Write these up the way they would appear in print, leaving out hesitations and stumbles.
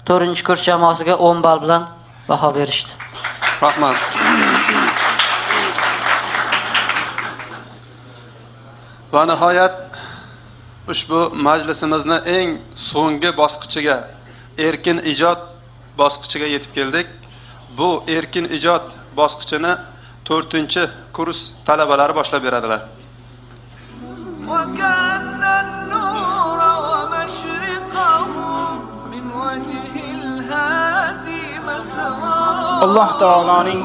4-kurs jamoasiga 10 ball bilan baho berishdi. Rahmat. Va nihoyat ushbu majlisimizni eng so'nggi bosqichiga, erkin ijod bosqichiga yetib keldik. Bu erkin ijod bosqichini 4-kurs talabalari boshlab beradilar. Alloh taoloning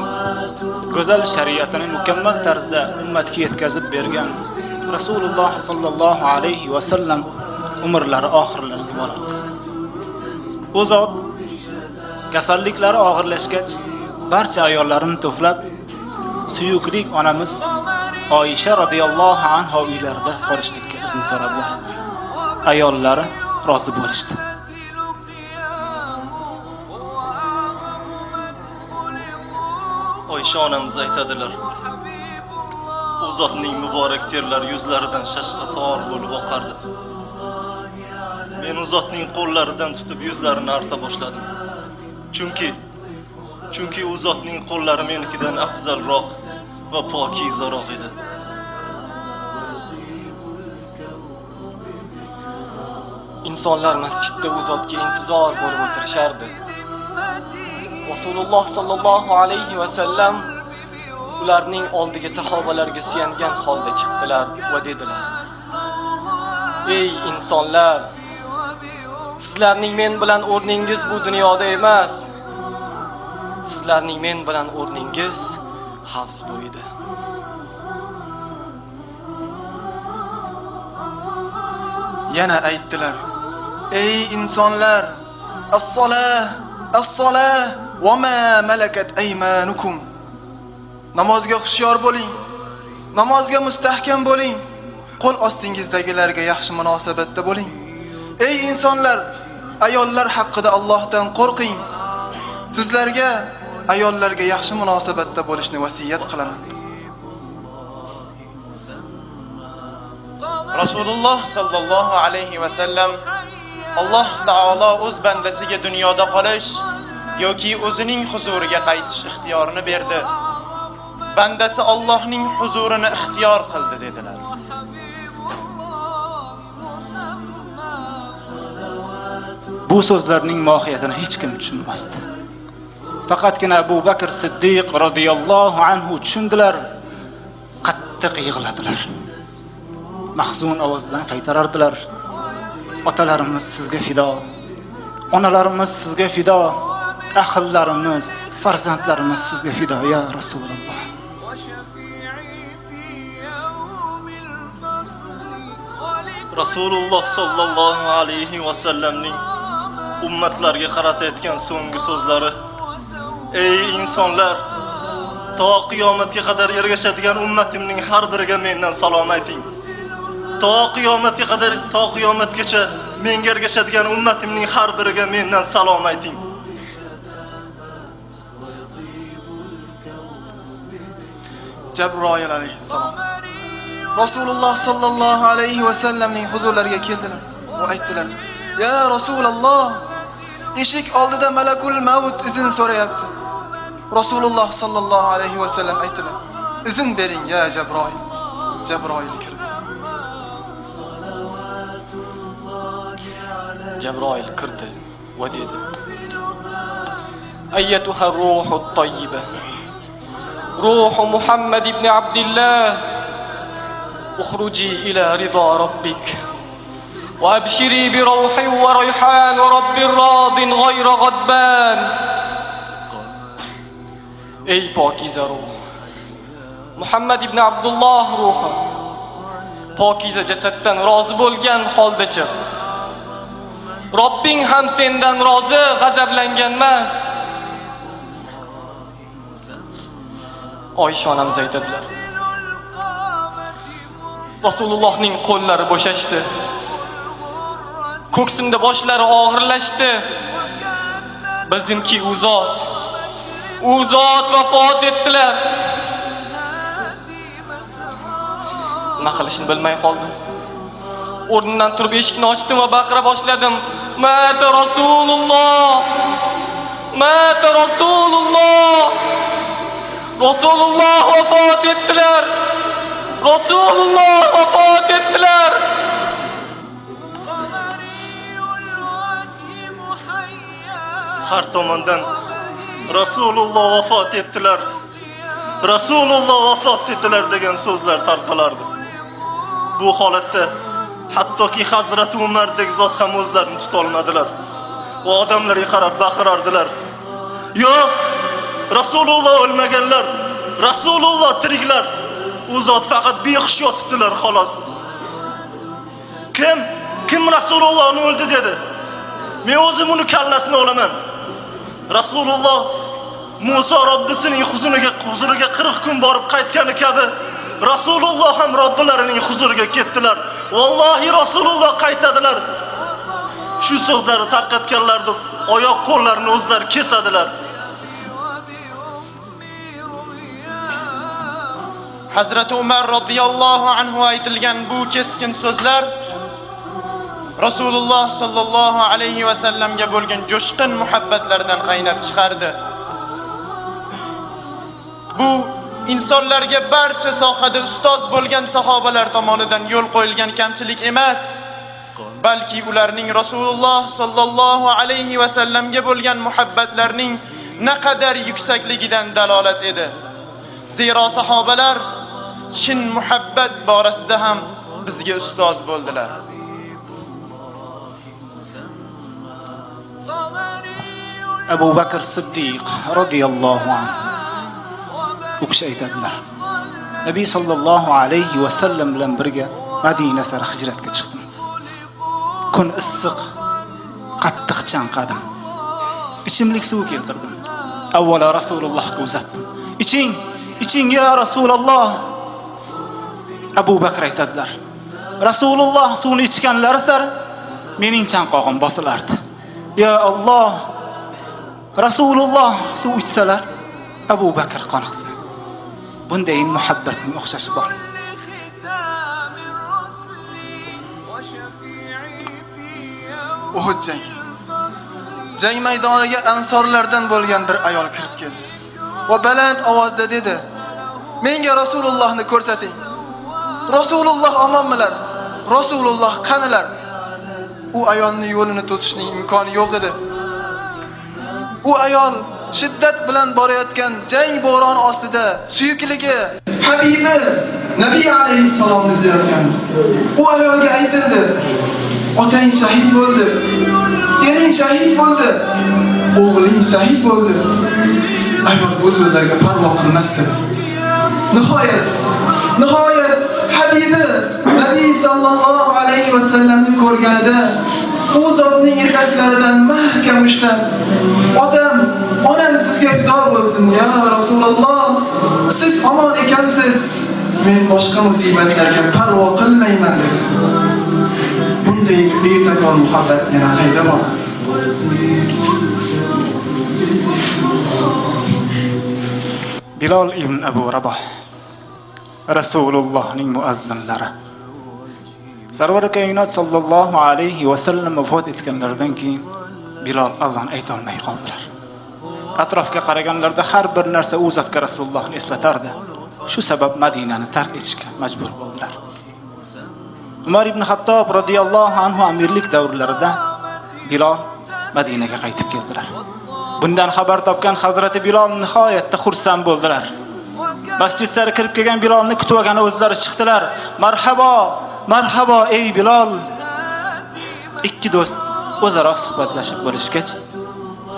go'zal shariatini mukammal tarzda ummatga yetkazib bergan Rasululloh sallallohu alayhi va sallam umrlari oxirlariga bordi. U zot kasalliklari og'irlashgach, barcha ayollarini to'plab, suyuklik onamiz Oyisha radhiyallohu anha uylarida qolishlikka izn so'radilar. Ayollari rozi bo'lishdi. Oyisha onamiz aytadilar, u zotning muborak terlari yuzlaridan shashqator bo'lib oqardi. Men u zotning qo'llaridan tutib yuzlarini arta boshladim. Chunki u zotning qo'llari menikidan afzalroq va pokizaroq edi. İnsanlar masjidda u zotga intizor bo'lib o'tirishardi. Rasululloh sallallohu alayhi va sallam ularning oldiga sahobalarga suyangan holda chiqdilar va dedilar: Ey insonlar, sizlarning men bilan o'rningiz bu dunyoda emas. Sizlarning men bilan o'rningiz havz bo'yida. Yana aytdilar: Ey insonlar, as-solah, as-solah va ma malakat aymanukum. Namozga xushyor bo'ling. Namozga mustahkam bo'ling. Qo'l ostingizdagilarga yaxshi munosabatda bo'ling. Ey insonlar, ayollar haqida Allohdan qo'rqing. Sizlarga ayollarga yaxshi munosabatda bo'lishni vasiyat qilaman. Rasululloh sallallohu alayhi va sallam Alloh taolo o'z bandasiga dunyoda qolish yoki o'zining huzuriga qaytish ixtiyorini berdi. Bandasi Allohning huzurini ixtiyor qildi dedilar. Bu so'zlarning mohiyatini hech kim tushunmasdi. Faqatgina Abu Bakr Siddiq radhiyallohu anhu tushundilar. Qattiq yig'ladilar. Mahzun ovoz bilan qaytarardilar: Otalarimiz sizga fido, onalarimiz sizga fido, ahillarimiz, farzandlarimiz sizga fido ya Rasululloh. Rasululloh sallallohu alayhi va sallamning ummatlarga qaratayotgan so'nggi so'zlari: Ey insonlar, to qiyomatga qadar ergashadigan ummatimning har biriga mendan salom ayting. To qiyomatgacha menga ergashadigan ummatimning har biriga mendan salom ayting. Jabroil alayhissalom Rasululloh sallallohu alayhi va sallamning huzurlariga keldilar va aytdilar: Ya Rasululloh, eshik oldida malakul maut izn so'rayapti. Rasululloh sallallohu alayhi va sallam aytdilar: Izn bering ya Jabroil. Jabroil kirdi. Jabroil kirdi va dedi: Ayyatuha ruhut tayyiba, ruhu Muhammad ibn Abdullah, ukhruji ila rida rabbik wa abshiri bi ruhi wa rayhan wa rabbir radin ghayra ghadban. Ey pokiza ruh, Muhammad ibn Abdullah ruhi, pokiza jasaddan rozi bo'lgan holda chiq. Robbing ham sendan rozi, g'azablangan emas. Oyisha onamiz aytadilar: Rasulullohning qo'llari bo'shashdi. Ko'ksimda boshlari og'irlashdi. Bildimki u zot vafot etdilar. Nima qilishni bilmay qoldim. O'rnimdan turib eshikni ochdim va baqira boshladim. Mata Rasululloh! Mata Rasululloh! Rasululloh vafot etdilar. Rasululloh vafot etdilar. Har tomondan Rasululloh vafot etdilar. Rasululloh vafot etdilar degan so'zlar tarqalardi. Bu holatda hattoki Hazrat Umardek zot ham o'zlarini tuta olmadilar. Va odamlarga qarab baqirardilar. Yo'q, Rasululloh o'lmaganlar. Rasululloh tiriklar. U zot faqat behush yotibdilar xolos. Kim Rasulullohni o'ldi dedi. Men o'zim uni kallasini olaman. Rasululloh Musa Robbisining huzuriga 40 kun borib qaytgani kabi Rasululloh ham Robbilarining huzuriga ketdilar. Vallohi Rasululloh qaytadilar. Shu so'zlarni tarqatganlardir. Oyoq qo'llarini o'zlari kesadilar. Hazrat Umar radhiyallohu anhu aytilgan bu keskin so'zlar Rasululloh sallallohu alayhi va sallamga bo'lgan jo'shqin muhabbatlardan qaynab chiqardi. Bu insonlarga barcha sohada ustoz bo'lgan sahobalar tomonidan yo'l qo'yilgan kamchilik emas, balki ularning Rasululloh sallallohu alayhi va sallamga bo'lgan muhabbatlarining naqadar yuksakligidan dalolat edi. Zero sahobalar chin muhabbat borasida ham bizga ustoz bo'ldilar. Abu Bakr Siddiq radhiyallohu anhu u kishi aytadilar. Nabiy sallallohu alayhi va sallam bilan birga Madina sari hijratga chiqdim. Kun issiq, qattiq chanqadim. Ichimlik suv keltirdim. Avvalo Rasulullohga uzatdim. Iching ya Rasululloh. Abu Bakr aytadilar. Rasululloh suvni ichganlari sari mening chanqog'im bosilardi. Ya Alloh, Rasululloh suv ichsalar Abu Bakr qoniqsa. Bunday muhabbatning o'xshashi bor. Uhud jang maydoniga ansorlardan bo'lgan bir ayol kirib keldi. Va baland ovozda dedi: "Menga Rasulullohni ko'rsating. Rasululloh omonmilar? Rasululloh qanilar?" U ayolning yo'lini to'sishning imkoni yo'q edi. U ayol shiddat bilan borayotgan jang bo'roni ostida suyukligi Habibi Nabiy alayhissalomni izlayotgan. U ayolga aytildi: "Otang shahid bo'ldi. Ering shahid bo'ldi. O'g'ling shahid bo'ldi." Ayol o'z-o'zlariga parvo qilmasdi. Nihoyat Habibi Nabiy sallallohu alayhi va sallamni ko'rganida u zotning etaklaridan mahkam ushlab, onam sizga fido bo'lsin ya Rasululloh. Siz omon ekansiz. Men boshqa musibatlarga parvo qilmayman dedi. Bunday betakor muhabbat yana qayda bor? Bilal ibn Abu Rabah Rasulullohning muazzinlari. Sarvar koinot sallallohu alayhi va sallam vafot etganlaridan keyin Bilal azon ayta olmay qoldilar. Atrofga qaraganlarda har bir narsa u zotga Rasulullohni eslatardi. Shu sabab Madinani tark etishga majbur bo'ldilar. Umar ibn Xattob radhiyallohu anhu amirlik davrlarida Bilal Madinaga qaytib keldilar. Bundan xabar topgan Hazrati Bilal nihoyatda xursand bo'ldilar. Masjid sari kirib kelgan Bilalni kutib olgani o'zlari chiqdilar. Marhabo ey Bilal. Ikki do'st o'zaro suhbatlashib bo'lishgach,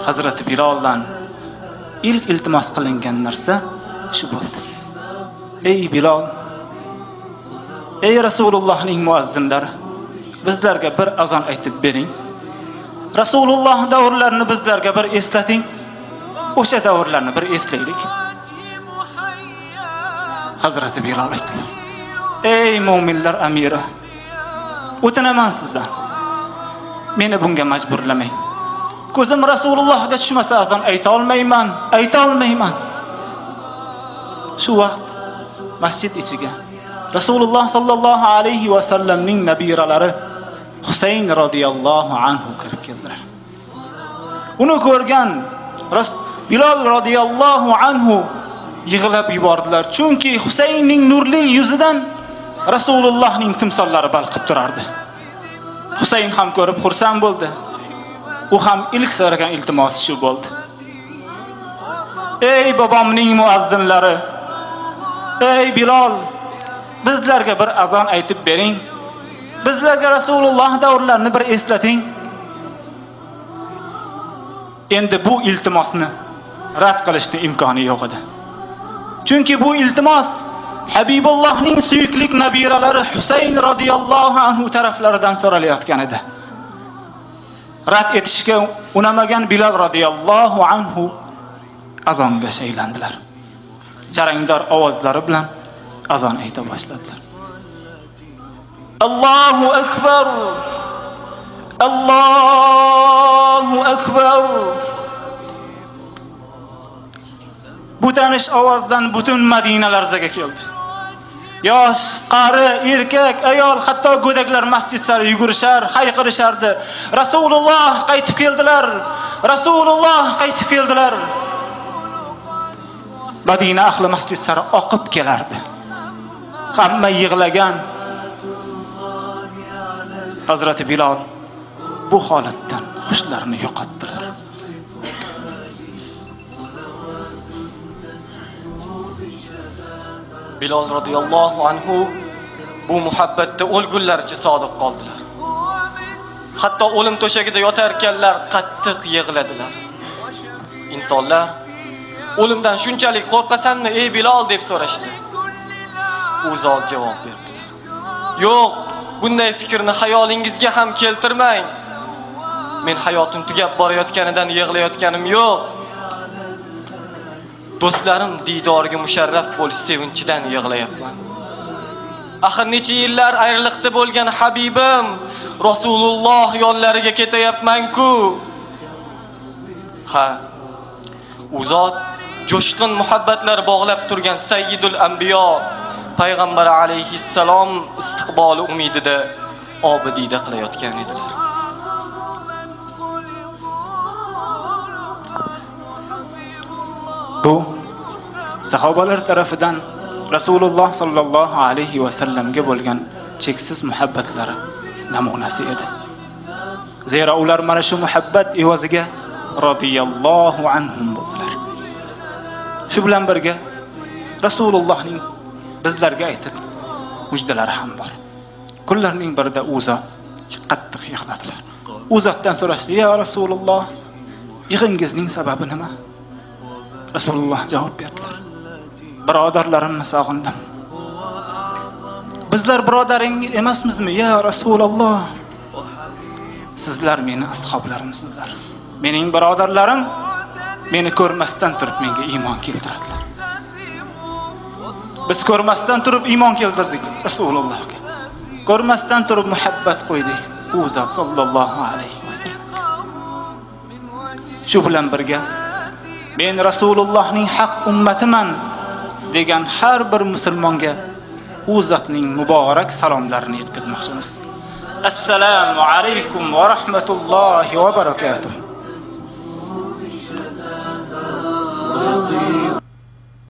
Hazrati Bilaldan ilk iltimos qilingan narsa shu bo'ldi. Ey Bilal, ey Rasulullohning muazzinlari, bizlarga bir azon aytib bering. Rasululloh davrlarini bizlarga bir eslating. O'sha davrlarni bir eslaylik. Hazrati Bilal aytdilar: "Ey mu'minlar amiri, o'tinaman sizdan. Meni bunga majburlamang. Ko'zim Rasulullohga tushmasa azon ayta olmayman. Shu vaqt masjid ichiga Rasululloh sallallohu alayhi va sallamning nabiralari Husayn radhiyallohu anhu kirib keldilar. Uni ko'rgan Bilal radhiyallohu anhu yig'lab yubordilar. Chunki Husaynning nurli yuzidan Rasulullohning timsollari balqib turardi. Husayn ham ko'rib xursand bo'ldi. U ham ilk so'ragan iltimosi shu bo'ldi. Ey bobomning muazzinlari, ey Bilal, bizlarga bir azon aytib bering. Bizlarga Rasululloh davrlarini bir eslating. Endi bu iltimosni rad qilishning imkoni yo'q edi. Chunki bu iltimos Habibullohning suyuklik nabiralari Husayn radhiyallohu anhu taraflaridan so'ralayotgan edi. Rad etishga unamagan Bilal radhiyallohu anhu azonga shaylandilar. Jarangdor ovozlari bilan azon ayta boshladilar. Allohu akbar. Allohu akbar. Bu tanish ovozdan butun Madina larzaga keldi. Yosh, qari, erkak, ayol, hatto go'daklar masjid sari yugurishar, hayqirishardi. Rasululloh qaytib keldilar. Rasululloh qaytib keldilar. Madina ahli masjid sari oqib kelardi. Hamma yig'lagan. Hazrati Bilal bu holatdan xushlarini yo'qotdilar. Bilal radhiyallohu anhu bu muhabbatda o'lgunlaricha sodiq qoldilar. Hatto o'lim to'shagida yotarkanlar qattiq yig'ladilar. Insonlar o'limdan shunchalik qo'rqasanmi ey Bilal deb so'rashdi. U zot javob berdilar. Yo'q, bunday fikrni xayolingizga ham keltirmang. Men hayotim tugab borayotganidan yig'layotganim yo'q. Do'stlarim diydoriga musharraf bo'lish sevinchidan yig'layapman. Axir necha yillar ayriliqda bo'lgan Habibim Rasululloh yo'llariga ketayapman-ku. Ha, u zot jo'shqin muhabbatlar bog'lab turgan Sayyidul Anbiyo payg'ambar alayhissalom istiqboli umidida obidida qilayotgan edilar. Bu sahobalar tarafidan Rasululloh sallallohu alayhi va sallamga bo'lgan cheksiz muhabbatlari namunasi edi. Zero ular mana shu muhabbat evaziga radhiyallohu anhum bo'ldilar. Shu bilan birga Rasulullohning bizlarga aytib mujdalari ham bor. Kunlarning birida u zot qattiq yig'ladilar. U zotdan so'rashdi: "Ya Rasululloh, yig'ingizning sababi nima?" Rasululloh javob berdilar: "Birodarlarimni sog'indim." "Bizlar birodaring emasmizmi, ya Rasululloh?" "Sizlar meni ashoblarimsizlar. Mening birodarlarim meni ko'rmasdan turib menga iymon keltiradilar. Biz ko'rmasdan turib iymon keltirdik Rasulullohga. Ko'rmasdan turib muhabbat qo'ydik u zot sallallohu alayhi vasallam. Shu bilan birga men Rasulullohning haq ummatiman degan har bir musulmonga u zotning muborak salomlarini yetkazmoqchimiz. Assalomu alaykum va rahmatullohi va barakatuh.